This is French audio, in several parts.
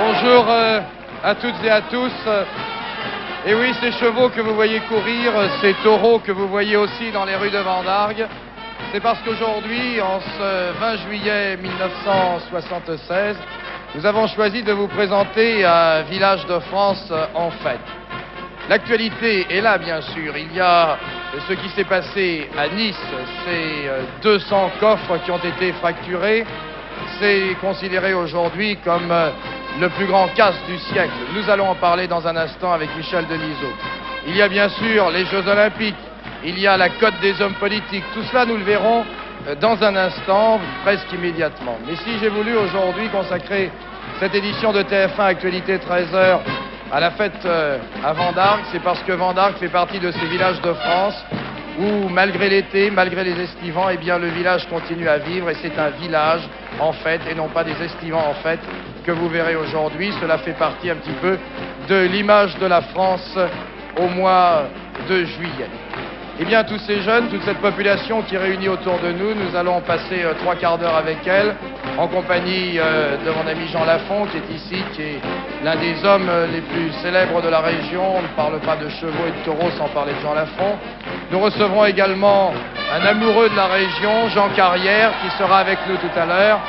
Bonjour à toutes et à tous. Et oui, ces chevaux que vous voyez courir, ces taureaux que vous voyez aussi dans les rues de Vendargues, c'est parce qu'aujourd'hui, en ce 20 juillet 1976, nous avons choisi de vous présenter un village de France en fête. L'actualité est là, bien sûr. Il y a ce qui s'est passé à Nice, ces 200 coffres qui ont été fracturés. C'est considéré aujourd'hui comme le plus grand casse du siècle. Nous allons en parler dans un instant avec Michel Denisot. Il y a bien sûr les Jeux Olympiques, il y a la cote des hommes politiques. Tout cela, nous le verrons dans un instant, presque immédiatement. Mais si j'ai voulu aujourd'hui consacrer cette édition de TF1 Actualité 13h à la fête à Vendargues, c'est parce que Vendargues fait partie de ces villages de France où, malgré l'été, malgré les estivants, eh bien, le village continue à vivre et c'est un village en fête et non pas des estivants en fête que vous verrez aujourd'hui. Cela fait partie un petit peu de l'image de la France au mois de juillet. Eh bien, tous ces jeunes, toute cette population qui est réunie autour de nous, nous allons passer 3 quarts d'heure avec elle, en compagnie de mon ami Jean Lafont, qui est ici, qui est l'un des hommes les plus célèbres de la région. On ne parle pas de chevaux et de taureaux sans parler de Jean Lafont. Nous recevrons également un amoureux de la région, Jean Carrière, qui sera avec nous tout à l'heure.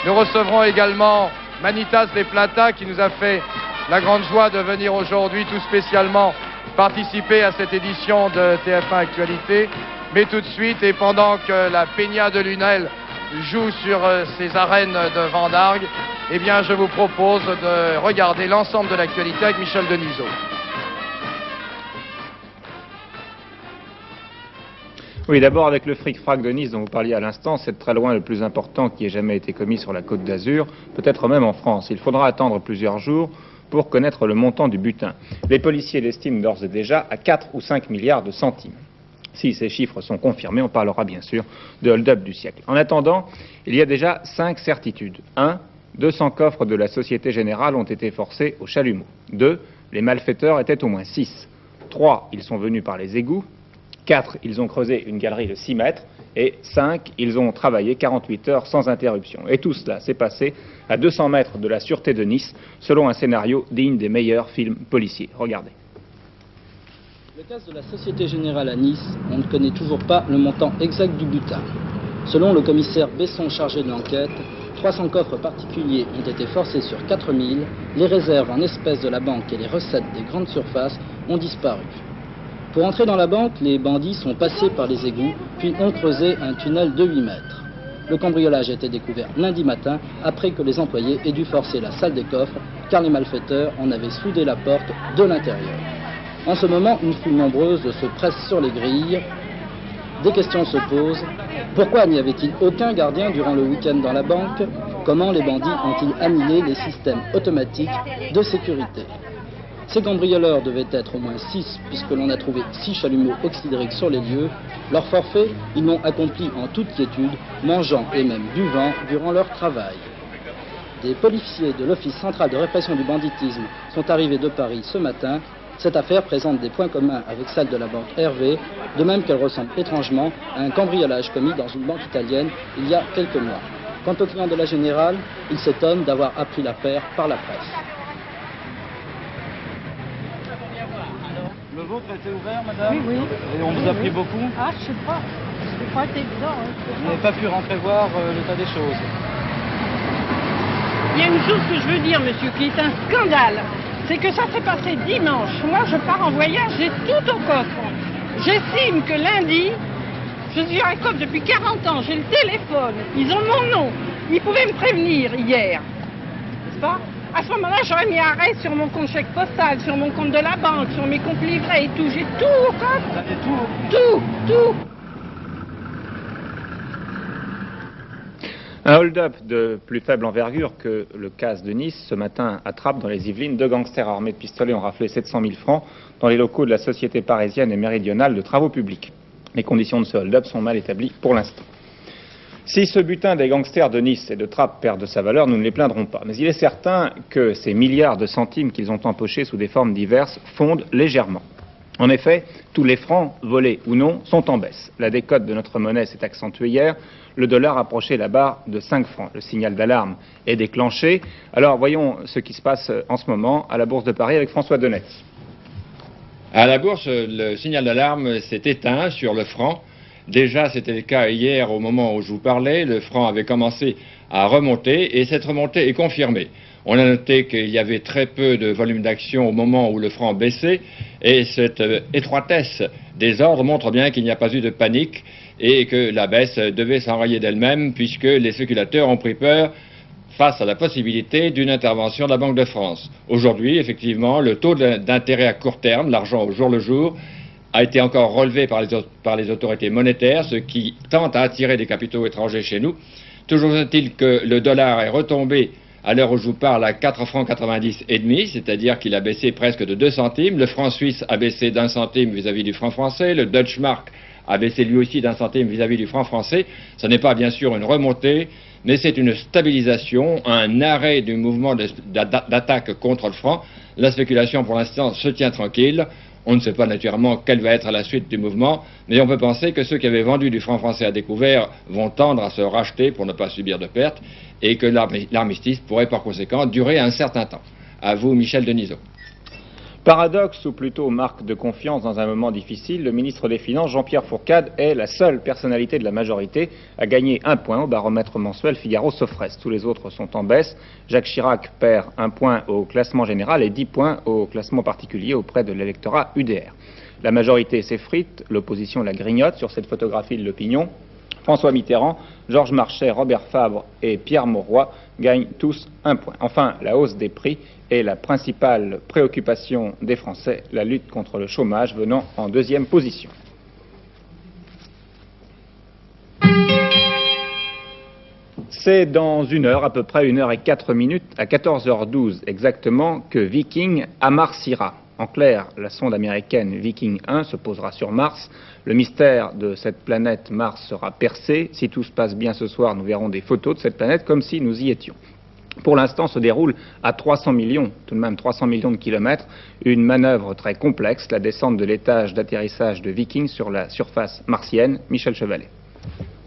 Nous recevrons également Manitas de Plata, qui nous a fait la grande joie de venir aujourd'hui tout spécialement participer à cette édition de TF1 Actualité. Mais tout de suite, et pendant que la Peña de Lunel joue sur ces arènes de Vendargues, eh bien, je vous propose de regarder l'ensemble de l'actualité avec Michel Denisot. Oui, d'abord avec le fric-frac de Nice dont vous parliez à l'instant, c'est de très loin le plus important qui ait jamais été commis sur la Côte d'Azur, peut-être même en France. Il faudra attendre plusieurs jours pour connaître le montant du butin. Les policiers l'estiment d'ores et déjà à 4 ou 5 milliards de centimes. Si ces chiffres sont confirmés, on parlera bien sûr de hold-up du siècle. En attendant, il y a déjà 5 certitudes. 1. 200 coffres de la Société Générale ont été forcés au chalumeau. 2. Les malfaiteurs étaient au moins 6. 3. Ils sont venus par les égouts. 4. Ils ont creusé une galerie de 6 mètres. Et 5. Ils ont travaillé 48 heures sans interruption. Et tout cela s'est passé à 200 mètres de la Sûreté de Nice, selon un scénario digne des meilleurs films policiers. Regardez. Le cas de la Société Générale à Nice, on ne connaît toujours pas le montant exact du butin. Selon le commissaire Besson chargé de l'enquête, 300 coffres particuliers ont été forcés sur 4000, les réserves en espèces de la banque et les recettes des grandes surfaces ont disparu. Pour entrer dans la banque, les bandits sont passés par les égouts, puis ont creusé un tunnel de 8 mètres. Le cambriolage a été découvert lundi matin, après que les employés aient dû forcer la salle des coffres, car les malfaiteurs en avaient soudé la porte de l'intérieur. En ce moment, une foule nombreuse se presse sur les grilles. Des questions se posent. Pourquoi n'y avait-il aucun gardien durant le week-end dans la banque? Comment les bandits ont-ils annihilé les systèmes automatiques de sécurité? Ces cambrioleurs devaient être au moins 6, puisque l'on a trouvé 6 chalumeaux oxydriques sur les lieux. Leur forfait, ils l'ont accompli en toute quiétude, mangeant et même buvant durant leur travail. Des policiers de l'Office central de répression du banditisme sont arrivés de Paris ce matin. Cette affaire présente des points communs avec celle de la banque Hervé, de même qu'elle ressemble étrangement à un cambriolage commis dans une banque italienne il y a quelques mois. Quant aux clients de la Générale, ils s'étonnent d'avoir appris l'affaire par la presse. Le vôtre était ouvert, madame? Oui, oui. Et on vous a pris beaucoup? Ah, je sais pas. C'est pas évident. Vous n'avez pas pu rentrer voir l'état des choses? Il y a une chose que je veux dire, monsieur, qui est un scandale. C'est que ça s'est passé dimanche. Moi, je pars en voyage, j'ai tout au coffre. J'estime que lundi, je suis à un coffre depuis 40 ans, j'ai le téléphone, ils ont mon nom. Ils pouvaient me prévenir hier. N'est-ce pas? À ce moment-là, j'aurais mis arrêt sur mon compte chèque postal, sur mon compte de la banque, sur mes comptes livrets et tout. J'ai tout au coffre. Vous avez tout? Tout. Un hold-up de plus faible envergure que le CAS de Nice, ce matin, attrape dans les Yvelines 2 gangsters armés de pistolets ont raflé 700 000 francs dans les locaux de la Société parisienne et méridionale de travaux publics. Les conditions de ce hold-up sont mal établies pour l'instant. Si ce butin des gangsters de Nice et de Trappes perd de sa valeur, nous ne les plaindrons pas. Mais il est certain que ces milliards de centimes qu'ils ont empochés sous des formes diverses fondent légèrement. En effet, tous les francs, volés ou non, sont en baisse. La décote de notre monnaie s'est accentuée hier. Le dollar approchait la barre de 5 francs. Le signal d'alarme est déclenché. Alors voyons ce qui se passe en ce moment à la Bourse de Paris avec François Denetz. À la Bourse, le signal d'alarme s'est éteint sur le franc. Déjà, c'était le cas hier au moment où je vous parlais. Le franc avait commencé à remonter et cette remontée est confirmée. On a noté qu'il y avait très peu de volume d'action au moment où le franc baissait et cette étroitesse des ordres montre bien qu'il n'y a pas eu de panique et que la baisse devait s'enrayer d'elle-même puisque les spéculateurs ont pris peur face à la possibilité d'une intervention de la Banque de France. Aujourd'hui, effectivement, le taux d'intérêt à court terme, l'argent au jour le jour, a été encore relevé par les autorités monétaires, ce qui tente à attirer des capitaux étrangers chez nous. Toujours est-il que le dollar est retombé à l'heure où je vous parle à 4 francs 90 et demi, c'est-à-dire qu'il a baissé presque de 2 centimes. Le franc suisse a baissé d'1 centime vis-à-vis du franc français. Le Deutsche Mark a baissé lui aussi d'1 centime vis-à-vis du franc français. Ce n'est pas bien sûr une remontée, mais c'est une stabilisation, un arrêt du mouvement d'attaque contre le franc. La spéculation pour l'instant se tient tranquille. On ne sait pas naturellement quelle va être la suite du mouvement, mais on peut penser que ceux qui avaient vendu du franc français à découvert vont tendre à se racheter pour ne pas subir de pertes et que l'armistice pourrait par conséquent durer un certain temps. À vous, Michel Denisot. Paradoxe ou plutôt marque de confiance dans un moment difficile, le ministre des Finances, Jean-Pierre Fourcade, est la seule personnalité de la majorité à gagner 1 point au baromètre mensuel Figaro-Sofres. Tous les autres sont en baisse. Jacques Chirac perd 1 point au classement général et 10 points au classement particulier auprès de l'électorat UDR. La majorité s'effrite, l'opposition la grignote sur cette photographie de l'opinion. François Mitterrand, Georges Marchais, Robert Fabre et Pierre Mauroy gagnent tous 1 point. Enfin, la hausse des prix est la principale préoccupation des Français, la lutte contre le chômage venant en 2e position. C'est dans 1 heure, à peu près 1 heure et 4 minutes, à 14h12 exactement, que Viking amarcira. En clair, la sonde américaine Viking 1 se posera sur Mars. Le mystère de cette planète Mars sera percé. Si tout se passe bien ce soir, nous verrons des photos de cette planète comme si nous y étions. Pour l'instant, se déroule à 300 millions, tout de même 300 millions de kilomètres, une manœuvre très complexe, la descente de l'étage d'atterrissage de Viking sur la surface martienne. Michel Chevalet.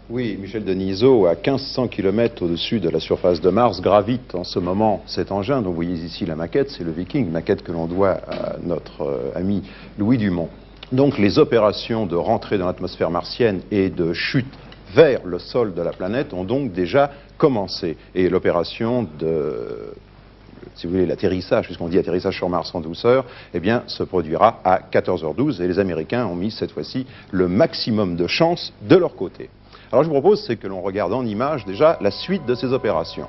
Oui, Michel Denisot, à 1500 km au-dessus de la surface de Mars, gravite en ce moment cet engin dont vous voyez ici la maquette, c'est le Viking, maquette que l'on doit à notre ami Louis Dumont. Donc les opérations de rentrée dans l'atmosphère martienne et de chute vers le sol de la planète ont donc déjà commencé. Et l'opération de, si vous voulez, l'atterrissage, puisqu'on dit atterrissage sur Mars en douceur, eh bien, se produira à 14h12 et les Américains ont mis cette fois-ci le maximum de chance de leur côté. Alors je vous propose, c'est que l'on regarde en image déjà la suite de ces opérations.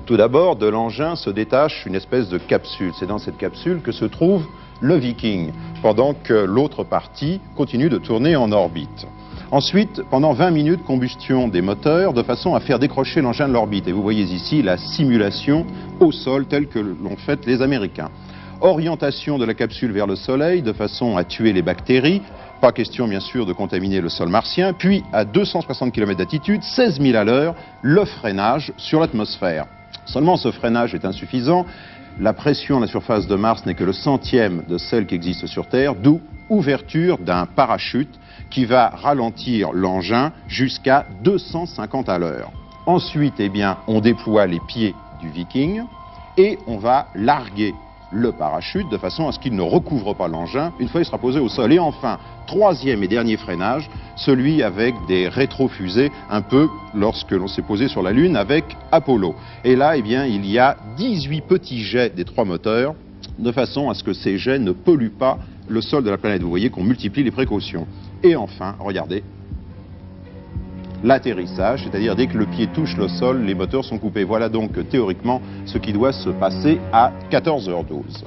Tout d'abord, de l'engin se détache une espèce de capsule. C'est dans cette capsule que se trouve le Viking, pendant que l'autre partie continue de tourner en orbite. Ensuite, pendant 20 minutes, combustion des moteurs de façon à faire décrocher l'engin de l'orbite. Et vous voyez ici la simulation au sol telle que l'ont faite les Américains. Orientation de la capsule vers le Soleil de façon à tuer les bactéries. Pas question, bien sûr, de contaminer le sol martien. Puis, à 260 km d'altitude, 16 000 à l'heure, le freinage sur l'atmosphère. Seulement, ce freinage est insuffisant. La pression à la surface de Mars n'est que le centième de celle qui existe sur Terre, d'où ouverture d'un parachute qui va ralentir l'engin jusqu'à 250 à l'heure. Ensuite, eh bien, on déploie les pieds du Viking et on va larguer le parachute de façon à ce qu'il ne recouvre pas l'engin une fois qu'il sera posé au sol. Et enfin, troisième et dernier freinage, celui avec des rétrofusées, un peu lorsque l'on s'est posé sur la Lune avec Apollo. Et là, eh bien, il y a 18 petits jets des 3 moteurs, de façon à ce que ces jets ne polluent pas le sol de la planète. Vous voyez qu'on multiplie les précautions. Et enfin, regardez, l'atterrissage, c'est-à-dire dès que le pied touche le sol, les moteurs sont coupés. Voilà donc théoriquement ce qui doit se passer à 14h12.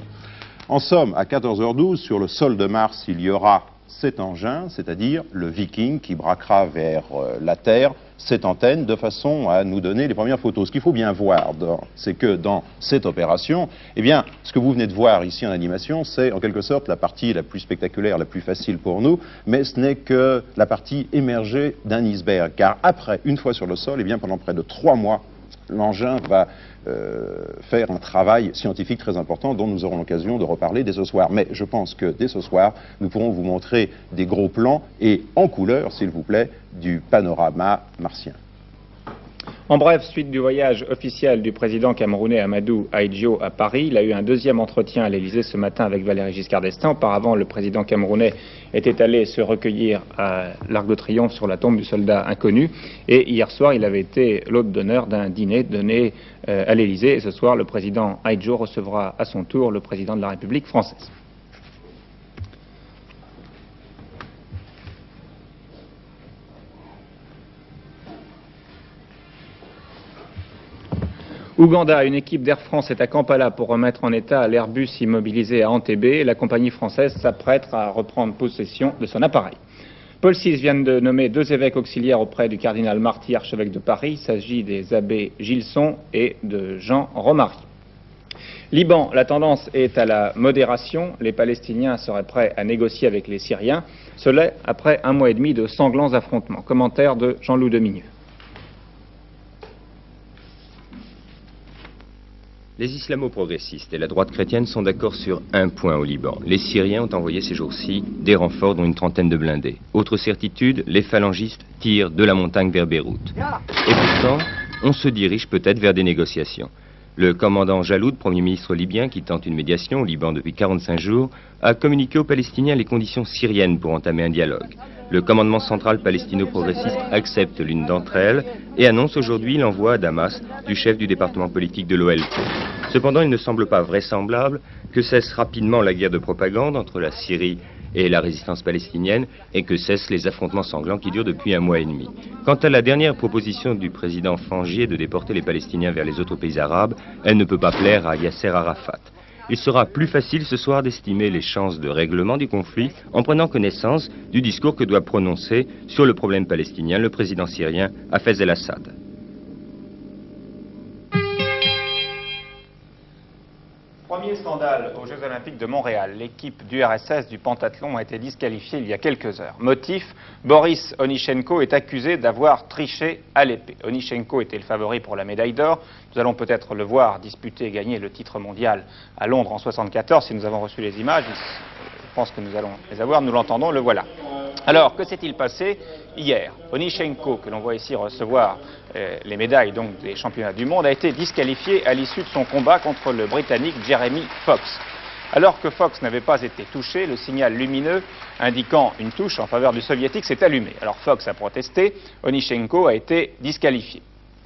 En somme, à 14h12, sur le sol de Mars, il y aura cet engin, c'est-à-dire le Viking qui braquera vers la Terre cette antenne de façon à nous donner les premières photos. Ce qu'il faut bien voir, c'est que dans cette opération, eh bien, ce que vous venez de voir ici en animation, c'est en quelque sorte la partie la plus spectaculaire, la plus facile pour nous, mais ce n'est que la partie émergée d'un iceberg. Car après, une fois sur le sol, eh bien, pendant près de 3 mois, l'engin va faire un travail scientifique très important dont nous aurons l'occasion de reparler dès ce soir. Mais je pense que dès ce soir, nous pourrons vous montrer des gros plans et en couleur, s'il vous plaît, du panorama martien. En bref, suite du voyage officiel du président camerounais Amadou Ahidjo à Paris, il a eu un deuxième entretien à l'Élysée ce matin avec Valéry Giscard d'Estaing. Auparavant, le président camerounais était allé se recueillir à l'Arc de Triomphe sur la tombe du soldat inconnu. Et hier soir, il avait été l'hôte d'honneur d'un dîner donné à l'Élysée. Et ce soir, le président Ahidjo recevra à son tour le président de la République française. Ouganda, une équipe d'Air France est à Kampala pour remettre en état l'Airbus immobilisé à Entebbe. La compagnie française s'apprête à reprendre possession de son appareil. Paul VI vient de nommer 2 évêques auxiliaires auprès du cardinal Marty, archevêque de Paris. Il s'agit des abbés Gilson et de Jean Romary. Liban, la tendance est à la modération. Les Palestiniens seraient prêts à négocier avec les Syriens. Cela après 1 mois et demi de sanglants affrontements. Commentaire de Jean-Loup Demigneux. Les islamo-progressistes et la droite chrétienne sont d'accord sur un point au Liban. Les Syriens ont envoyé ces jours-ci des renforts, dont une trentaine de blindés. Autre certitude, les phalangistes tirent de la montagne vers Beyrouth. Et pourtant, on se dirige peut-être vers des négociations. Le commandant Jaloud, Premier ministre libyen, qui tente une médiation au Liban depuis 45 jours, a communiqué aux Palestiniens les conditions syriennes pour entamer un dialogue. Le commandement central palestino-progressiste accepte l'une d'entre elles et annonce aujourd'hui l'envoi à Damas du chef du département politique de l'OLP. Cependant, il ne semble pas vraisemblable que cesse rapidement la guerre de propagande entre la Syrie et la résistance palestinienne et que cessent les affrontements sanglants qui durent depuis 1 mois et demi. Quant à la dernière proposition du président Fangier de déporter les Palestiniens vers les autres pays arabes, elle ne peut pas plaire à Yasser Arafat. Il sera plus facile ce soir d'estimer les chances de règlement du conflit en prenant connaissance du discours que doit prononcer sur le problème palestinien le président syrien Hafez el-Assad. Premier scandale aux Jeux Olympiques de Montréal. L'équipe du RSS du pentathlon a été disqualifiée il y a quelques heures. Motif, Boris Onyshenko est accusé d'avoir triché à l'épée. Onyshenko était le favori pour la médaille d'or. Nous allons peut-être le voir disputer et gagner le titre mondial à Londres en 1974. Si nous avons reçu les images, je pense que nous allons les avoir, nous l'entendons, le voilà. Alors, que s'est-il passé hier? Onyshenko, que l'on voit ici recevoir les médailles donc, des championnats du monde, a été disqualifié à l'issue de son combat contre le Britannique Jeremy Fox. Alors que Fox n'avait pas été touché, le signal lumineux indiquant une touche en faveur du Soviétique s'est allumé. Alors Fox a protesté, Onyshenko a été disqualifié.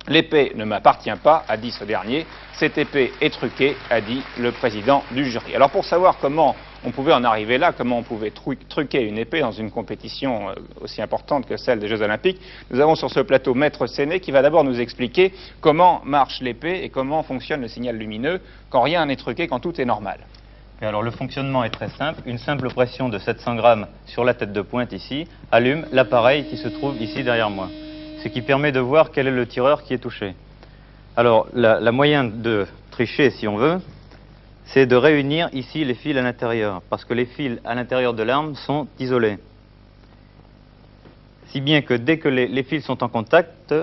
L'épée ne m'appartient pas, a dit ce dernier. Cette épée est truquée, a dit le président du jury. Alors pour savoir comment on pouvait en arriver là, comment on pouvait truquer une épée dans une compétition aussi importante que celle des Jeux Olympiques, nous avons sur ce plateau Maître Séné qui va d'abord nous expliquer comment marche l'épée et comment fonctionne le signal lumineux quand rien n'est truqué, quand tout est normal. Et alors le fonctionnement est très simple. Une simple pression de 700 grammes sur la tête de pointe ici allume l'appareil qui se trouve ici derrière moi. Ce qui permet de voir quel est le tireur qui est touché. Alors la moyen de tricher, si on veut, c'est de réunir ici les fils à l'intérieur, parce que les fils à l'intérieur de l'arme sont isolés. Si bien que dès que les fils sont en contact,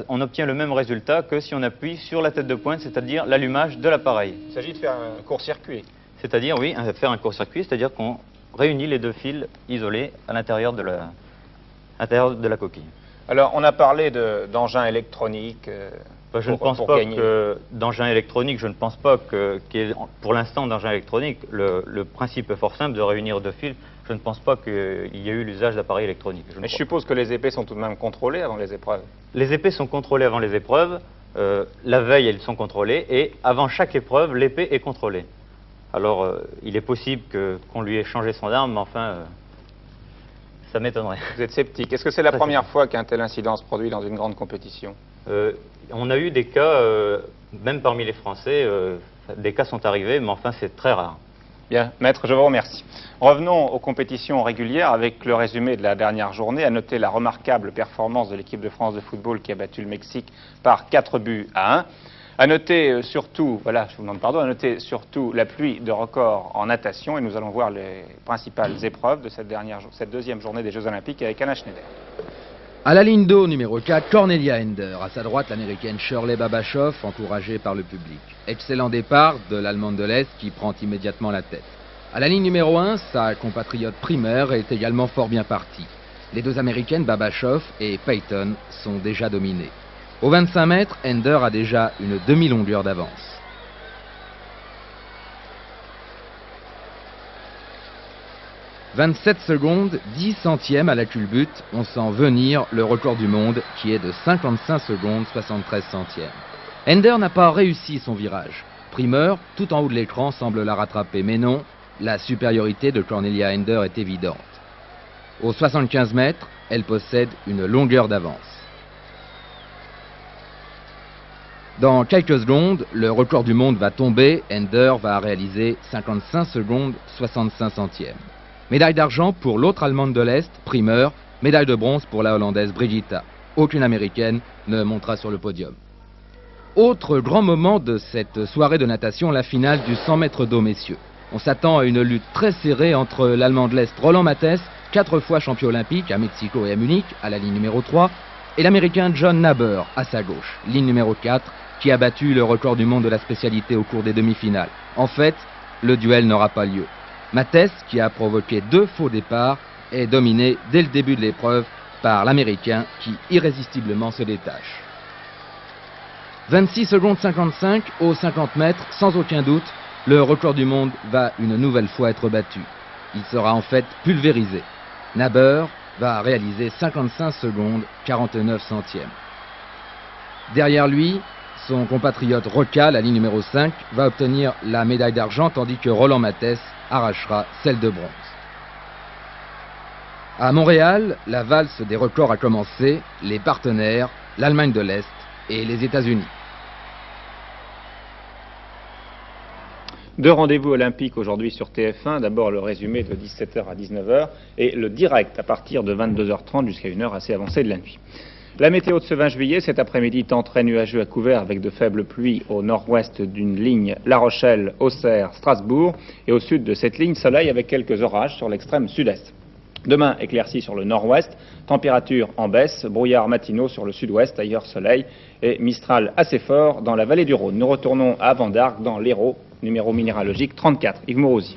on obtient le même résultat que si on appuie sur la tête de pointe, c'est-à-dire l'allumage de l'appareil. Il s'agit de faire un court-circuit. C'est-à-dire, oui, faire un court-circuit, c'est-à-dire qu'on réunit les 2 fils isolés à l'intérieur de la coquille. Alors, on a parlé d'engins électroniques. Je ne pense pas que d'engins électroniques, je ne pense pas qu'il y ait pour l'instant d'engins électroniques. Le principe est fort simple de réunir 2 fils. Je ne pense pas qu'il y ait eu l'usage d'appareils électroniques. Mais je suppose que les épées sont tout de même contrôlées avant les épreuves. Les épées sont contrôlées avant les épreuves. La veille, elles sont contrôlées. Et avant chaque épreuve, l'épée est contrôlée. Alors, il est possible qu'on lui ait changé son arme, mais enfin, ça m'étonnerait. Vous êtes sceptique. Est-ce que c'est la première fois qu'un tel incident se produit dans une grande compétition? On a eu des cas, même parmi les Français, des cas sont arrivés, mais enfin c'est très rare. Bien, maître, je vous remercie. Revenons aux compétitions régulières avec le résumé de la dernière journée. À noter la remarquable performance de l'équipe de France de football qui a battu le Mexique par 4-1. À noter surtout, voilà, je vous demande pardon, à noter surtout la pluie de records en natation et nous allons voir les principales épreuves de cette deuxième journée des Jeux Olympiques avec Alain Schneider. À la ligne d'eau numéro 4, Cornelia Ender. À sa droite, l'américaine Shirley Babashoff, encouragée par le public. Excellent départ de l'Allemande de l'Est qui prend immédiatement la tête. À la ligne numéro 1, sa compatriote Primer est également fort bien partie. Les deux américaines Babashoff et Payton sont déjà dominées. Au 25 mètres, Ender a déjà une demi-longueur d'avance. 27 secondes, 10 centièmes à la culbute, on sent venir le record du monde qui est de 55 secondes, 73 centièmes. Ender n'a pas réussi son virage. Primer, tout en haut de l'écran, semble la rattraper, mais non, la supériorité de Cornelia Ender est évidente. Aux 75 mètres, elle possède une longueur d'avance. Dans quelques secondes, le record du monde va tomber, Ender va réaliser 55 secondes, 65 centièmes. Médaille d'argent pour l'autre Allemande de l'Est, Primer, médaille de bronze pour la Hollandaise Brigitta. Aucune Américaine ne montera sur le podium. Autre grand moment de cette soirée de natation, la finale du 100 mètres d'eau, messieurs. On s'attend à une lutte très serrée entre l'Allemand de l'Est Roland Matthes, 4 fois champion olympique à Mexico et à Munich, à la ligne numéro 3, et l'Américain John Naber à sa gauche, ligne numéro 4, qui a battu le record du monde de la spécialité au cours des demi-finales. En fait, le duel n'aura pas lieu. Matthes, qui a provoqué 2 faux départs, est dominé dès le début de l'épreuve par l'Américain qui irrésistiblement se détache. 26 secondes 55 aux 50 mètres, sans aucun doute, le record du monde va une nouvelle fois être battu. Il sera en fait pulvérisé. Naber va réaliser 55 secondes 49 centièmes. Derrière lui, son compatriote Roca, la ligne numéro 5, va obtenir la médaille d'argent tandis que Roland Matthes arrachera celle de bronze. À Montréal, la valse des records a commencé, les partenaires, l'Allemagne de l'Est et les États-Unis. 2 rendez-vous olympiques aujourd'hui sur TF1. D'abord le résumé de 17h à 19h et le direct à partir de 22h30 jusqu'à une heure assez avancée de la nuit. La météo de ce 20 juillet, cet après-midi, temps très nuageux à couvert avec de faibles pluies au nord-ouest d'une ligne La Rochelle, Auxerre, Strasbourg. Et au sud de cette ligne, soleil avec quelques orages sur l'extrême sud-est. Demain, éclaircie sur le nord-ouest, température en baisse, brouillard matinaux sur le sud-ouest, ailleurs soleil et mistral assez fort dans la vallée du Rhône. Nous retournons à Van d'Arc dans l'Hérault, numéro minéralogique 34. Yves Mourouzi.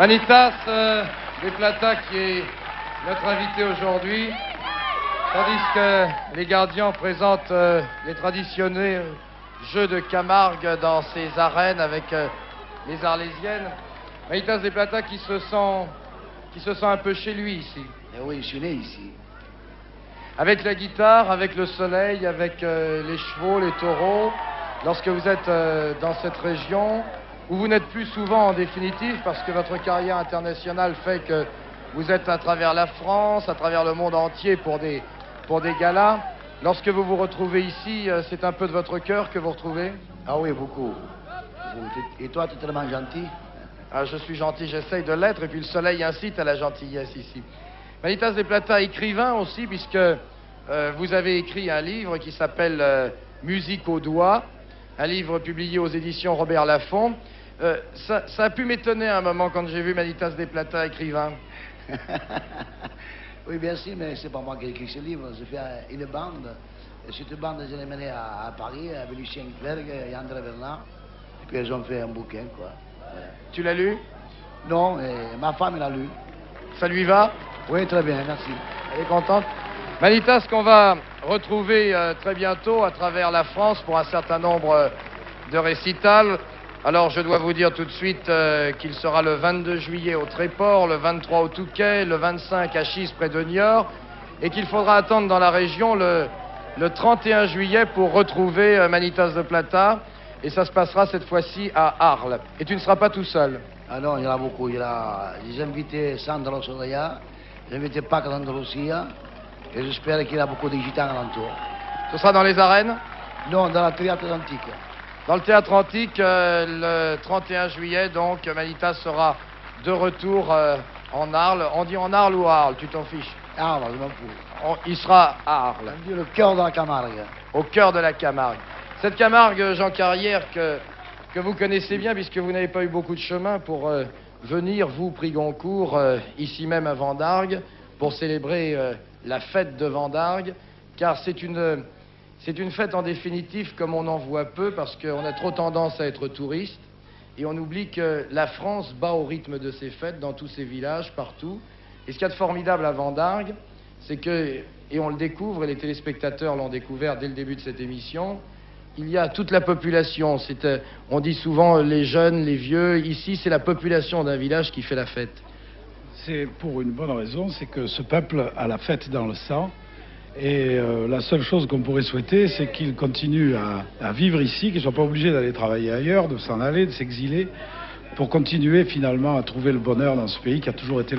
Manitas de Plata qui est notre invité aujourd'hui, tandis que les gardiens présentent les traditionnels jeux de Camargue dans ses arènes avec les Arlésiennes. Manitas de Plata qui se sent un peu chez lui ici. Eh oui, je suis né ici. Avec la guitare, avec le soleil, avec les chevaux, les taureaux, lorsque vous êtes dans cette région, où vous n'êtes plus souvent en définitive, parce que votre carrière internationale fait que vous êtes à travers la France, à travers le monde entier pour des galas. Lorsque vous vous retrouvez ici, c'est un peu de votre cœur que vous retrouvez? Ah oui, beaucoup. Et toi, tu es tellement gentil? Ah, je suis gentil, j'essaye de l'être, et puis le soleil incite à la gentillesse ici. Manitas de Plata, écrivain aussi, puisque vous avez écrit un livre qui s'appelle Musique au doigt, un livre publié aux éditions Robert Laffont. Ça a pu m'étonner à un moment quand j'ai vu Manitas de Plata, écrivain. Oui, bien sûr, mais c'est pas moi qui ai écrit ce livre. J'ai fait une bande. Et cette bande, je l'ai menée à Paris, avec Lucien Clerc et André Bernard. Et puis, ils ont fait un bouquin, quoi. Voilà. Tu l'as lu? Non, ma femme l'a lu. Ça lui va? Oui, très bien, merci. Elle est contente? Manitas qu'on va retrouver très bientôt à travers la France pour un certain nombre de récitals. Alors je dois vous dire tout de suite qu'il sera le 22 juillet au Tréport, le 23 au Touquet, le 25 à Chis près de Niort, et qu'il faudra attendre dans la région le 31 juillet pour retrouver Manitas de Plata, et ça se passera cette fois-ci à Arles. Et tu ne seras pas tout seul. Ah non, il y en a beaucoup. J'ai invité Sandro Soraya, j'ai invité Paco d'Andalusia, et j'espère qu'il y a beaucoup de gitans alentour. Ce sera dans les arènes? Non, dans le théâtre antique. Dans le théâtre antique, le 31 juillet, donc, Manitas sera de retour en Arles. On dit en Arles ou à Arles, tu t'en fiches? Arles, je m'en fous. Il sera à Arles. On dit le cœur de la Camargue. Au cœur de la Camargue. Cette Camargue, Jean Carrière, que vous connaissez bien, puisque vous n'avez pas eu beaucoup de chemin pour venir, vous, prix Goncourt, ici même à Vendargues, pour célébrer la fête de Vendargues, car c'est une fête en définitive comme on en voit peu, parce qu'on a trop tendance à être touriste, et on oublie que la France bat au rythme de ces fêtes dans tous ces villages, partout. Et ce qu'il y a de formidable à Vendargues, c'est que, et on le découvre, et les téléspectateurs l'ont découvert dès le début de cette émission, il y a toute la population. On dit souvent les jeunes, les vieux. Ici, c'est la population d'un village qui fait la fête. C'est pour une bonne raison, c'est que ce peuple a la fête dans le sang. Et la seule chose qu'on pourrait souhaiter, c'est qu'il continue à vivre ici, qu'il ne soit pas obligé d'aller travailler ailleurs, de s'en aller, de s'exiler, pour continuer finalement à trouver le bonheur dans ce pays qui a toujours été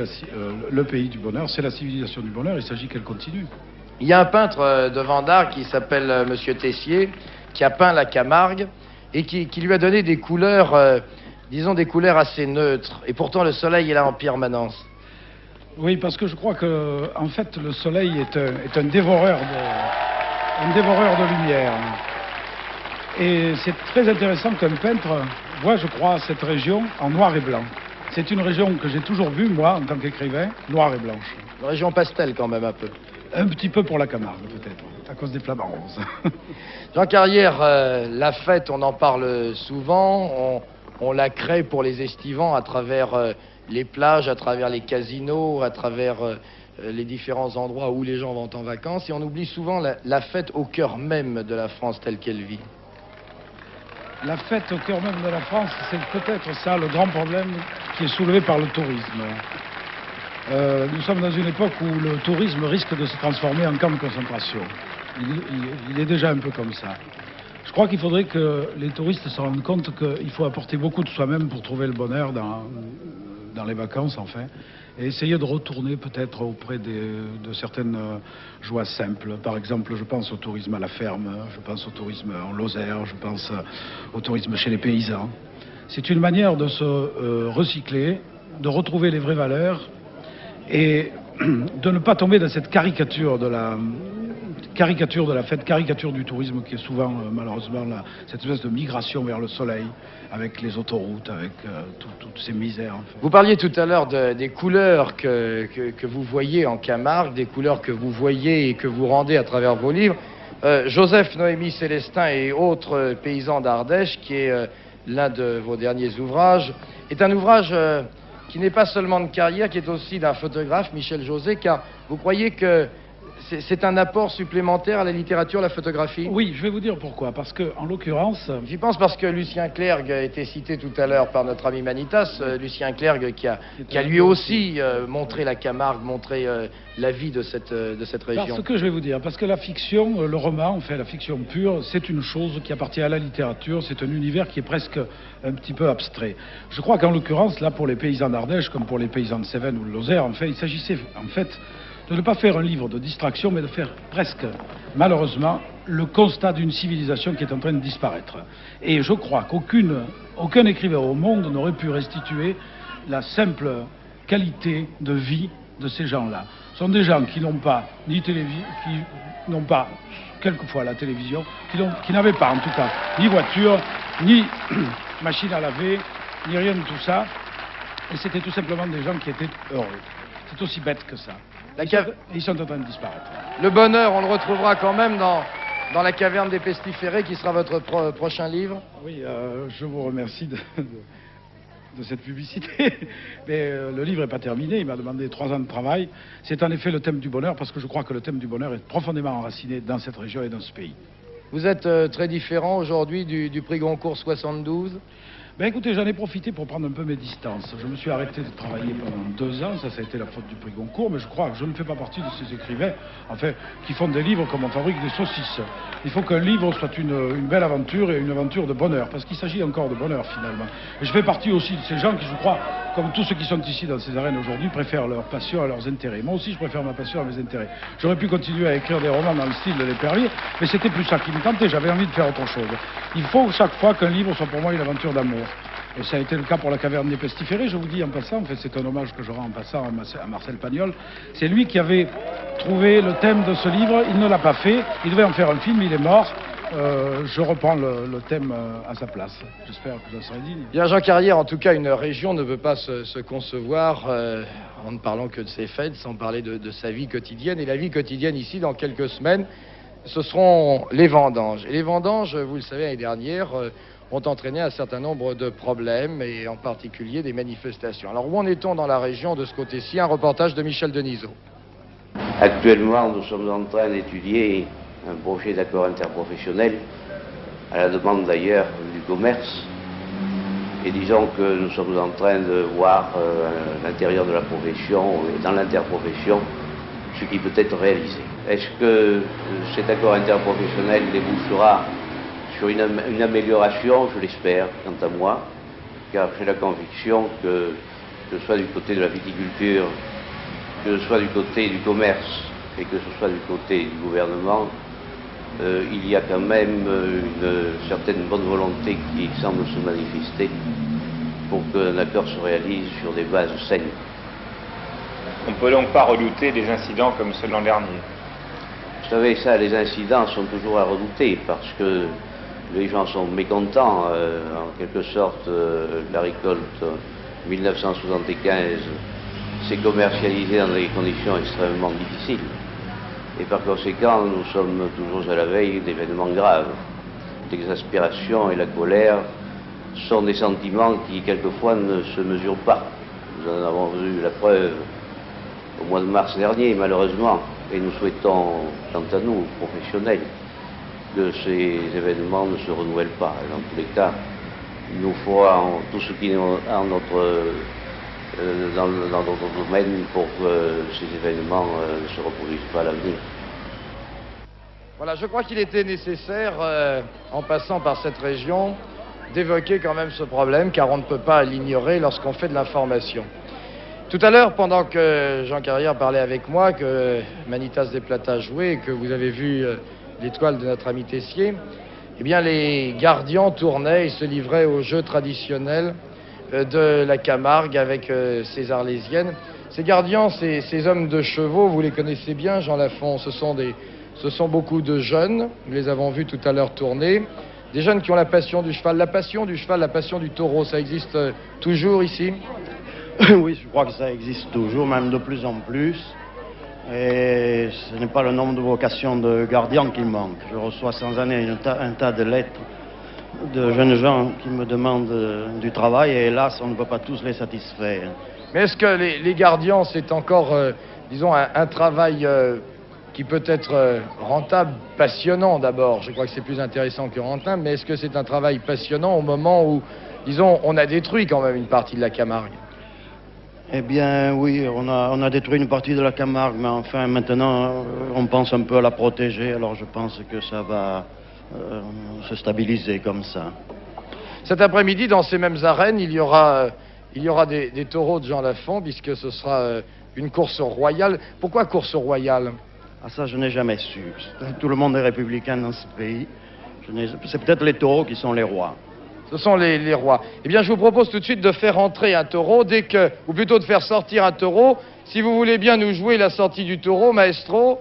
le pays du bonheur. C'est la civilisation du bonheur, il s'agit qu'elle continue. Il y a un peintre de Vendargues qui s'appelle Monsieur Tessier, qui a peint la Camargue et qui lui a donné des couleurs, disons des couleurs assez neutres. Et pourtant le soleil est là en permanence. Oui, parce que je crois que, en fait, le soleil est un dévoreur de lumière. Et c'est très intéressant qu'un peintre voit, je crois, cette région en noir et blanc. C'est une région que j'ai toujours vue, moi, en tant qu'écrivain, noire et blanche. Une région pastel, quand même, un peu. Un petit peu pour la Camargue, peut-être, à cause des flamants roses. Jean Carrière, la fête, on en parle souvent, on la crée pour les estivants à travers les plages, à travers les casinos, à travers les différents endroits où les gens vont en vacances, et on oublie souvent la fête au cœur même de la France telle qu'elle vit. La fête au cœur même de la France, c'est peut-être ça le grand problème qui est soulevé par le tourisme. Nous sommes dans une époque où le tourisme risque de se transformer en camp de concentration. Il est déjà un peu comme ça. Je crois qu'il faudrait que les touristes se rendent compte qu'il faut apporter beaucoup de soi-même pour trouver le bonheur dans les vacances, enfin, et essayer de retourner peut-être auprès de certaines joies simples. Par exemple, je pense au tourisme à la ferme, je pense au tourisme en Lozère, je pense au tourisme chez les paysans. C'est une manière de se recycler, de retrouver les vraies valeurs et de ne pas tomber dans cette caricature de la fête, caricature du tourisme qui est souvent, malheureusement, cette espèce de migration vers le soleil, avec les autoroutes, avec toutes ces misères. En fait. Vous parliez tout à l'heure des couleurs que vous voyez en Camargue, des couleurs que vous voyez et que vous rendez à travers vos livres. Joseph Noémie Célestin et autres paysans d'Ardèche, qui est l'un de vos derniers ouvrages, est un ouvrage qui n'est pas seulement de carrière, qui est aussi d'un photographe, Michel José, car vous croyez que c'est un apport supplémentaire à la littérature, la photographie? Oui, je vais vous dire pourquoi. Parce que, en l'occurrence... J'y pense parce que Lucien Clergue a été cité tout à l'heure par notre ami Manitas. Lucien Clergue qui a lui aussi montré la Camargue, montré la vie de cette région. Parce que je vais vous dire, parce que la fiction, le roman, en fait, la fiction pure, c'est une chose qui appartient à la littérature, c'est un univers qui est presque un petit peu abstrait. Je crois qu'en l'occurrence, là, pour les paysans d'Ardèche, comme pour les paysans de Cévennes ou de Lozère, en fait, il s'agissait, en fait, de ne pas faire un livre de distraction, mais de faire presque, malheureusement, le constat d'une civilisation qui est en train de disparaître. Et je crois qu'aucun écrivain au monde n'aurait pu restituer la simple qualité de vie de ces gens-là. Ce sont des gens qui n'ont pas qui n'ont pas quelquefois la télévision, qui n'avaient pas en tout cas ni voiture, ni machine à laver, ni rien de tout ça. Et c'était tout simplement des gens qui étaient heureux. C'est aussi bête que ça. Ils sont en train de disparaître. Le bonheur, on le retrouvera quand même dans la caverne des pestiférés, qui sera votre prochain livre. Oui, je vous remercie de cette publicité. Mais le livre n'est pas terminé, il m'a demandé 3 ans de travail. C'est en effet le thème du bonheur, parce que je crois que le thème du bonheur est profondément enraciné dans cette région et dans ce pays. Vous êtes très différent aujourd'hui du prix Goncourt 72. Ben écoutez, j'en ai profité pour prendre un peu mes distances. Je me suis arrêté de travailler pendant 2 ans, ça a été la faute du prix Goncourt, mais je crois que je ne fais pas partie de ces écrivains, enfin, qui font des livres comme on fabrique des saucisses. Il faut qu'un livre soit une belle aventure et une aventure de bonheur, parce qu'il s'agit encore de bonheur finalement. Et je fais partie aussi de ces gens qui, je crois, comme tous ceux qui sont ici dans ces arènes aujourd'hui, préfèrent leur passion à leurs intérêts. Moi aussi, je préfère ma passion à mes intérêts. J'aurais pu continuer à écrire des romans dans le style de L'Épervier, mais c'était plus ça qui me tentait, j'avais envie de faire autre chose. Il faut chaque fois qu'un livre soit pour moi une aventure d'amour. Et ça a été le cas pour la caverne des pestiférés, je vous dis en passant, en fait c'est un hommage que je rends en passant à Marcel Pagnol. C'est lui qui avait trouvé le thème de ce livre, il ne l'a pas fait, il devait en faire un film, il est mort. Je reprends le thème à sa place. J'espère que je serai digne. Bien, Jean Carrière, en tout cas, une région ne peut pas se concevoir en ne parlant que de ses fêtes, sans parler de sa vie quotidienne. Et la vie quotidienne ici, dans quelques semaines, ce seront les vendanges. Et les vendanges, vous le savez, l'année dernière, ont entraîné un certain nombre de problèmes, et en particulier des manifestations. Alors, où en est-on dans la région de ce côté-ci? Un reportage de Michel Denisot. Actuellement, nous sommes en train d'étudier un projet d'accord interprofessionnel, à la demande d'ailleurs du commerce. Et disons que nous sommes en train de voir à l'intérieur de la profession et dans l'interprofession ce qui peut être réalisé. Est-ce que cet accord interprofessionnel débouchera sur une amélioration? Je l'espère, quant à moi, car j'ai la conviction que ce soit du côté de la viticulture, que ce soit du côté du commerce et que ce soit du côté du gouvernement, il y a quand même une certaine bonne volonté qui semble se manifester pour qu'un accord se réalise sur des bases saines. On ne peut donc pas redouter des incidents comme ceux de l'an dernier? Vous savez, ça, les incidents sont toujours à redouter parce que les gens sont mécontents. En quelque sorte, la récolte 1975 s'est commercialisée dans des conditions extrêmement difficiles. Et par conséquent, nous sommes toujours à la veille d'événements graves. L'exaspération et la colère sont des sentiments qui, quelquefois, ne se mesurent pas. Nous en avons vu la preuve au mois de mars dernier, malheureusement. Et nous souhaitons, quant à nous, professionnels, que ces événements ne se renouvellent pas. Et dans tous les cas, il nous faut tout ce qui est dans notre domaine pour que ces événements ne se reproduisent pas à l'avenir. Voilà, je crois qu'il était nécessaire, en passant par cette région, d'évoquer quand même ce problème, car on ne peut pas l'ignorer lorsqu'on fait de l'information. Tout à l'heure, pendant que Jean Carrière parlait avec moi, que Manitas des Plata jouait et que vous avez vu l'étoile de notre ami Tessier, eh bien les gardiens tournaient et se livraient aux jeux traditionnels de la Camargue avec ses Arlésiennes. Ces gardiens, ces hommes de chevaux, vous les connaissez bien, Jean Lafont, ce sont beaucoup de jeunes, nous les avons vus tout à l'heure tourner, des jeunes qui ont la passion du cheval, la passion du taureau, ça existe toujours ici? Oui, je crois que ça existe toujours, même de plus en plus. Et ce n'est pas le nombre de vocations de gardiens qui manque. Je reçois sans année un tas de lettres de jeunes gens qui me demandent du travail et hélas, on ne peut pas tous les satisfaire. Mais est-ce que les gardiens, c'est encore, disons, un travail qui peut être rentable, passionnant d'abord? Je crois que c'est plus intéressant que rentable, mais est-ce que c'est un travail passionnant au moment où, disons, on a détruit quand même une partie de la Camargue? Eh bien, oui, on a détruit une partie de la Camargue, mais enfin, maintenant, on pense un peu à la protéger, alors je pense que ça va se stabiliser comme ça. Cet après-midi, dans ces mêmes arènes, il y aura des taureaux de Jean Lafont, puisque ce sera une course royale. Pourquoi course royale? Ah, ça, je n'ai jamais su. Tout le monde est républicain dans ce pays. C'est peut-être les taureaux qui sont les rois. Ce sont les rois. Eh bien, je vous propose tout de suite de faire entrer un taureau, ou plutôt de faire sortir un taureau. Si vous voulez bien nous jouer la sortie du taureau, maestro.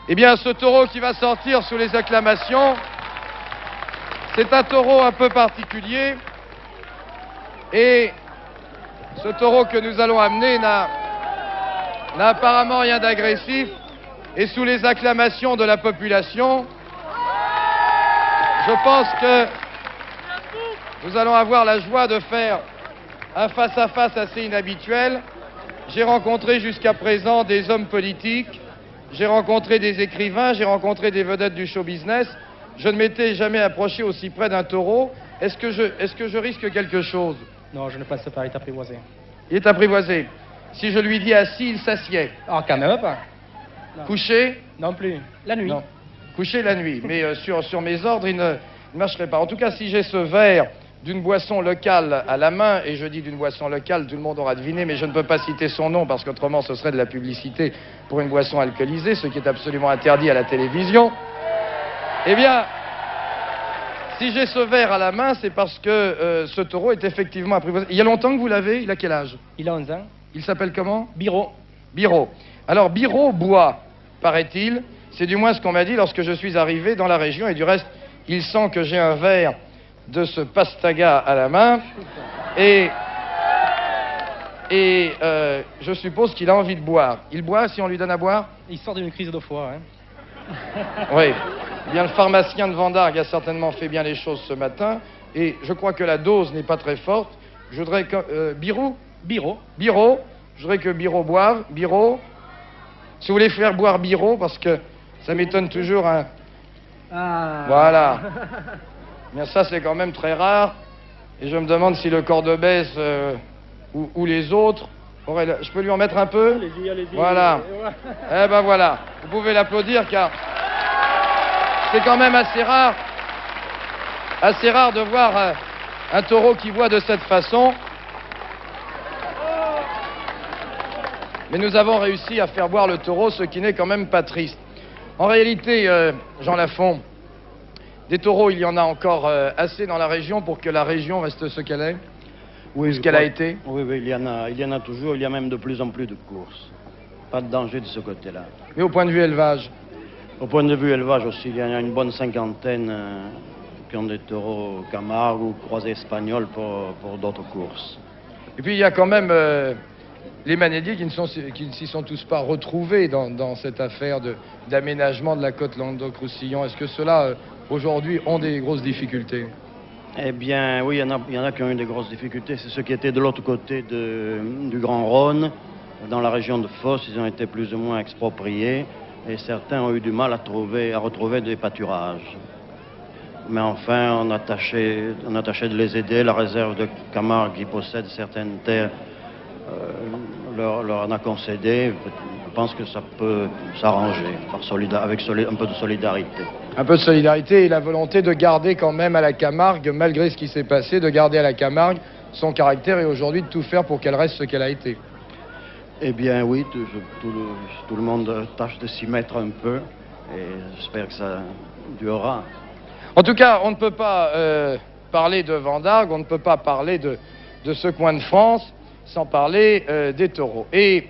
Eh bien, ce taureau qui va sortir sous les acclamations, c'est un taureau un peu particulier. Et ce taureau que nous allons amener n'a apparemment rien d'agressif. Et sous les acclamations de la population, je pense que nous allons avoir la joie de faire un face-à-face assez inhabituel. J'ai rencontré jusqu'à présent des hommes politiques, j'ai rencontré des écrivains, j'ai rencontré des vedettes du show business. Je ne m'étais jamais approché aussi près d'un taureau. Est-ce que je risque quelque chose? Non, je ne pense pas, il est apprivoisé. Il est apprivoisé. Si je lui dis assis, il s'assied. En canopé? Couché? Non plus. La nuit? Non. Couché la nuit. Mais sur mes ordres, il ne marcherait pas. En tout cas, si j'ai ce verre d'une boisson locale à la main, et je dis d'une boisson locale, tout le monde aura deviné, mais je ne peux pas citer son nom parce qu'autrement ce serait de la publicité pour une boisson alcoolisée, ce qui est absolument interdit à la télévision. Eh bien, si j'ai ce verre à la main, c'est parce que ce taureau est effectivement apprivoisé. Il y a longtemps que vous l'avez? Il a quel âge? Il a 11 ans. Il s'appelle comment? Biro. Biro. Alors, Biro boit, paraît-il. C'est du moins ce qu'on m'a dit lorsque je suis arrivé dans la région. Et du reste, il sent que j'ai un verre de ce pastaga à la main. Et je suppose qu'il a envie de boire. Il boit si on lui donne à boire? Il sort d'une crise de foie, hein. Oui. Eh bien, le pharmacien de Vendargue a certainement fait bien les choses ce matin. Et je crois que la dose n'est pas très forte. Je voudrais que... Biro? Biro. Biro. Je voudrais que Biro boive. Biro. Si vous voulez faire boire Biro, parce que ça m'étonne toujours un... Ah. Voilà. Bien, ça, c'est quand même très rare. Et je me demande si le Cordobès ou les autres... Je peux lui en mettre un peu? Allez-y, allez-y. Voilà. Eh ben voilà. Vous pouvez l'applaudir car c'est quand même assez rare de voir un taureau qui boit de cette façon. Mais nous avons réussi à faire boire le taureau, ce qui n'est quand même pas triste. En réalité, Jean Lafont, des taureaux, il y en a encore assez dans la région pour que la région reste ce qu'elle est? Oui, ce qu'elle a été? Oui, il y en a toujours, il y a même de plus en plus de courses. Pas de danger de ce côté-là. Mais au point de vue élevage? Au point de vue élevage aussi, il y en a une bonne cinquantaine qui ont des taureaux Camargue ou croisés espagnols pour d'autres courses. Et puis il y a quand même les Manédiers qui ne s'y sont tous pas retrouvés dans cette affaire d'aménagement de la côte Languedoc-Roussillon. Est-ce que ceux-là, aujourd'hui, ont des grosses difficultés? Eh bien, oui, il y en a qui ont eu des grosses difficultés. C'est ceux qui étaient de l'autre côté du Grand Rhône, dans la région de Fos. Ils ont été plus ou moins expropriés. Et certains ont eu du mal à retrouver des pâturages. Mais enfin, on a tâché de les aider. La réserve de Camargue, qui possède certaines terres, leur en a concédé. Je pense que ça peut s'arranger avec un peu de solidarité. Un peu de solidarité et la volonté de garder quand même à la Camargue, malgré ce qui s'est passé, de garder à la Camargue son caractère et aujourd'hui de tout faire pour qu'elle reste ce qu'elle a été. Eh bien oui, tout le monde tâche de s'y mettre un peu et j'espère que ça durera. En tout cas, on ne peut pas parler de Vendargue, on ne peut pas parler de ce coin de France sans parler des taureaux. Et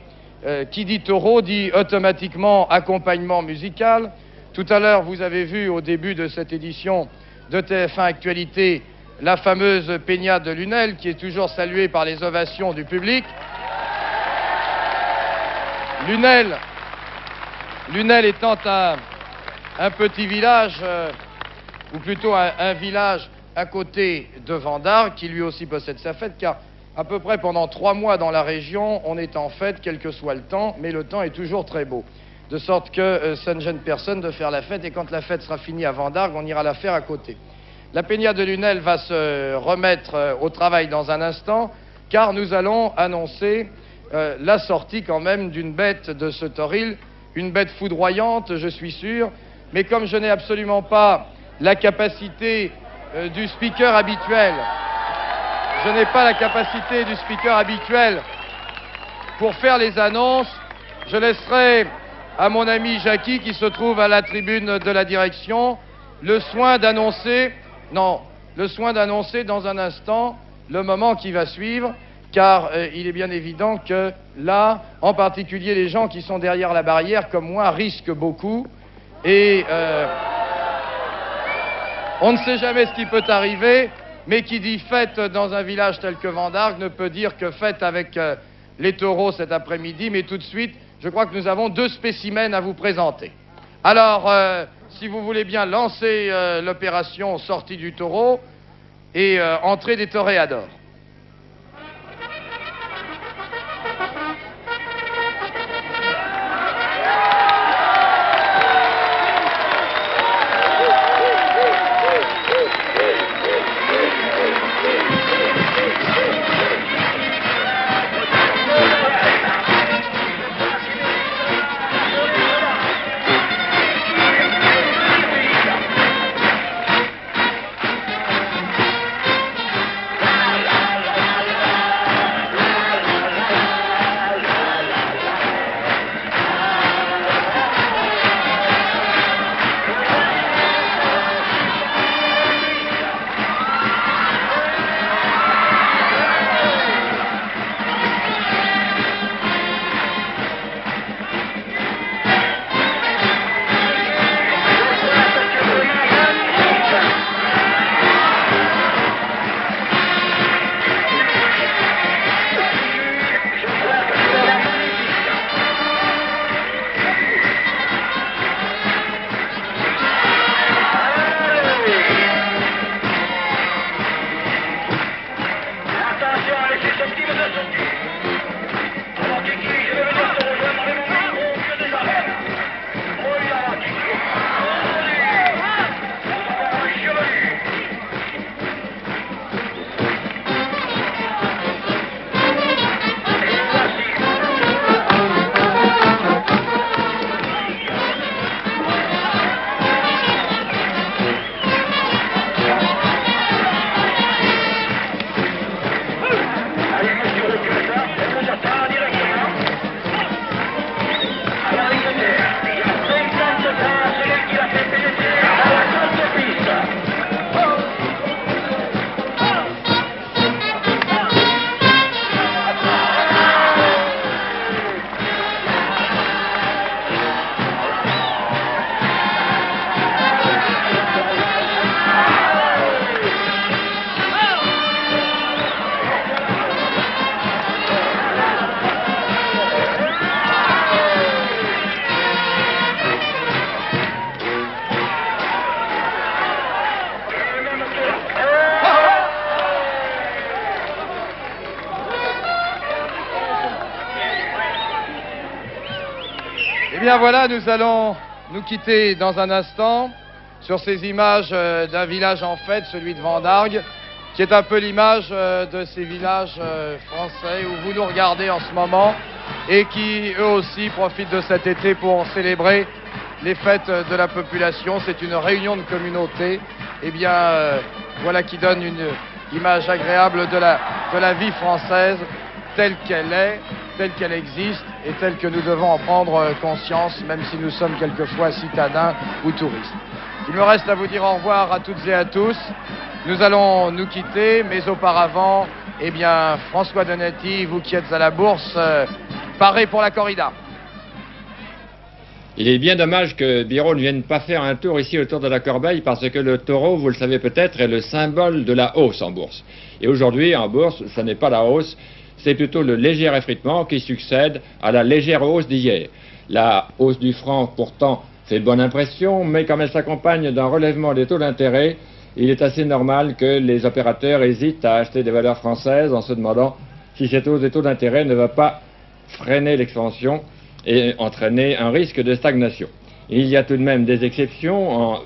qui dit taureau dit automatiquement accompagnement musical. Tout à l'heure, vous avez vu au début de cette édition de TF1 Actualité la fameuse Peña de Lunel qui est toujours saluée par les ovations du public. Lunel, Lunel étant un petit village, ou plutôt un village à côté de Vendargues, qui lui aussi possède sa fête, car à peu près pendant 3 mois dans la région, on est en fête, quel que soit le temps, mais le temps est toujours très beau. De sorte que ça ne gêne personne de faire la fête, et quand la fête sera finie à Vendargues, on ira la faire à côté. La Peña de Lunel va se remettre au travail dans un instant, car nous allons annoncer la sortie quand même d'une bête de ce toril, une bête foudroyante, je suis sûr, mais comme je n'ai absolument pas la capacité du speaker habituel, pour faire les annonces, je laisserai à mon ami Jackie, qui se trouve à la tribune de la direction, le soin d'annoncer dans un instant le moment qui va suivre, car il est bien évident que là, en particulier les gens qui sont derrière la barrière, comme moi, risquent beaucoup, et on ne sait jamais ce qui peut arriver, mais qui dit fête dans un village tel que Vendargues ne peut dire que fête avec les taureaux cet après-midi, mais tout de suite, je crois que nous avons 2 spécimens à vous présenter. Alors, si vous voulez bien lancer l'opération sortie du taureau et entrée des toréadors. Eh bien voilà, nous allons nous quitter dans un instant sur ces images d'un village en fête, celui de Vendargues, qui est un peu l'image de ces villages français où vous nous regardez en ce moment et qui, eux aussi, profitent de cet été pour célébrer les fêtes de la population. C'est une réunion de communauté, eh bien, voilà qui donne une image agréable de la vie française telle qu'elle est, telle qu'elle existe et telle que nous devons en prendre conscience, même si nous sommes quelquefois citadins ou touristes. Il me reste à vous dire au revoir à toutes et à tous. Nous allons nous quitter, mais auparavant, eh bien, François Donati, vous qui êtes à la bourse, parez pour la corrida. Il est bien dommage que Biro ne vienne pas faire un tour ici autour de la Corbeille, parce que le taureau, vous le savez peut-être, est le symbole de la hausse en bourse. Et aujourd'hui, en bourse, ce n'est pas la hausse, c'est plutôt le léger effritement qui succède à la légère hausse d'hier. La hausse du franc, pourtant, fait bonne impression, mais comme elle s'accompagne d'un relèvement des taux d'intérêt, il est assez normal que les opérateurs hésitent à acheter des valeurs françaises en se demandant si cette hausse des taux d'intérêt ne va pas freiner l'expansion et entraîner un risque de stagnation. Il y a tout de même des exceptions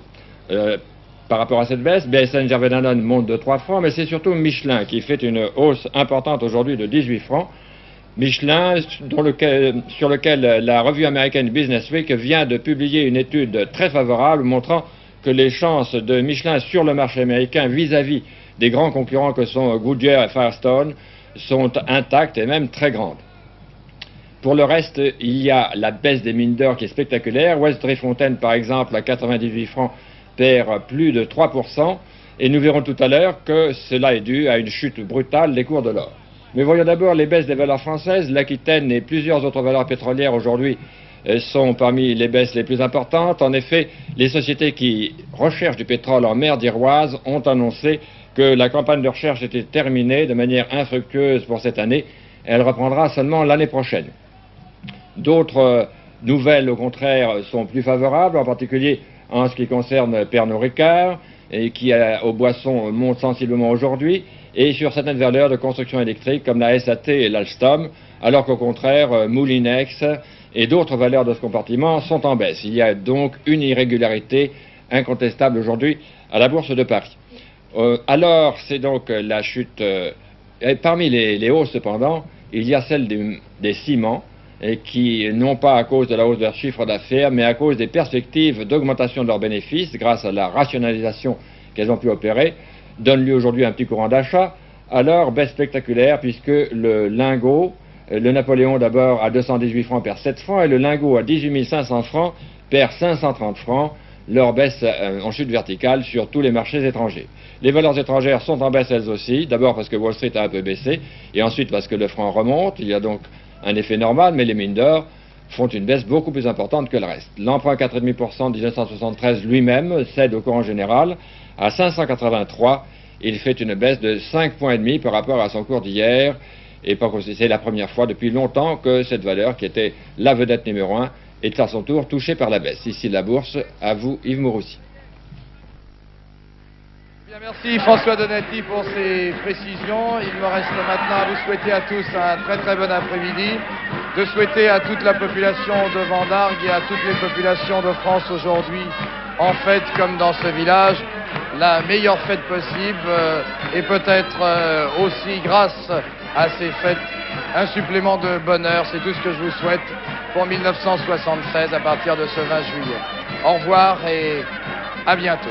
par rapport à cette baisse. BSN Gervais-Danone monte de 3 francs, mais c'est surtout Michelin qui fait une hausse importante aujourd'hui de 18 francs. Michelin, sur lequel la revue américaine Business Week vient de publier une étude très favorable montrant que les chances de Michelin sur le marché américain vis-à-vis des grands concurrents que sont Goodyear et Firestone sont intactes et même très grandes. Pour le reste, il y a la baisse des mines d'or qui est spectaculaire. West-Driefontein, par exemple, à 98 francs, perd plus de 3%. Et nous verrons tout à l'heure que cela est dû à une chute brutale des cours de l'or. Mais voyons d'abord les baisses des valeurs françaises. L'Aquitaine et plusieurs autres valeurs pétrolières aujourd'hui sont parmi les baisses les plus importantes. En effet, les sociétés qui recherchent du pétrole en mer d'Iroise ont annoncé que la campagne de recherche était terminée de manière infructueuse pour cette année. Elle reprendra seulement l'année prochaine. D'autres nouvelles, au contraire, sont plus favorables, en particulier en ce qui concerne Pernod Ricard, et qui, aux boissons, monte sensiblement aujourd'hui, et sur certaines valeurs de construction électrique comme la SAT et l'Alstom, alors qu'au contraire, Moulinex et d'autres valeurs de ce compartiment sont en baisse. Il y a donc une irrégularité incontestable aujourd'hui à la Bourse de Paris. Alors, c'est donc la chute. Parmi les hausses, cependant, il y a celle des ciments, et qui, non pas à cause de la hausse de leur chiffre d'affaires, mais à cause des perspectives d'augmentation de leurs bénéfices grâce à la rationalisation qu'elles ont pu opérer, donnent lieu aujourd'hui à un petit courant d'achat. Alors, baisse spectaculaire, puisque le lingot, le Napoléon d'abord à 218 francs perd 7 francs, et le lingot à 18 500 francs perd 530 francs, leur baisse en chute verticale sur tous les marchés étrangers. Les valeurs étrangères sont en baisse elles aussi, d'abord parce que Wall Street a un peu baissé, et ensuite parce que le franc remonte. Il y a donc un effet normal, mais les mines d'or font une baisse beaucoup plus importante que le reste. L'emprunt 4,5% de 1973 lui-même cède au courant général à 583. Il fait une baisse de 5,5 points par rapport à son cours d'hier. Et c'est la première fois depuis longtemps que cette valeur, qui était la vedette numéro 1, est à son tour touchée par la baisse. Ici la bourse, à vous Yves Mouroussi. Bien, merci François Donati pour ces précisions. Il me reste maintenant à vous souhaiter à tous un très très bon après-midi, de souhaiter à toute la population de Vendargues et à toutes les populations de France aujourd'hui en fête comme dans ce village, la meilleure fête possible et peut-être aussi grâce à ces fêtes un supplément de bonheur. C'est tout ce que je vous souhaite pour 1976 à partir de ce 20 juillet. Au revoir et à bientôt.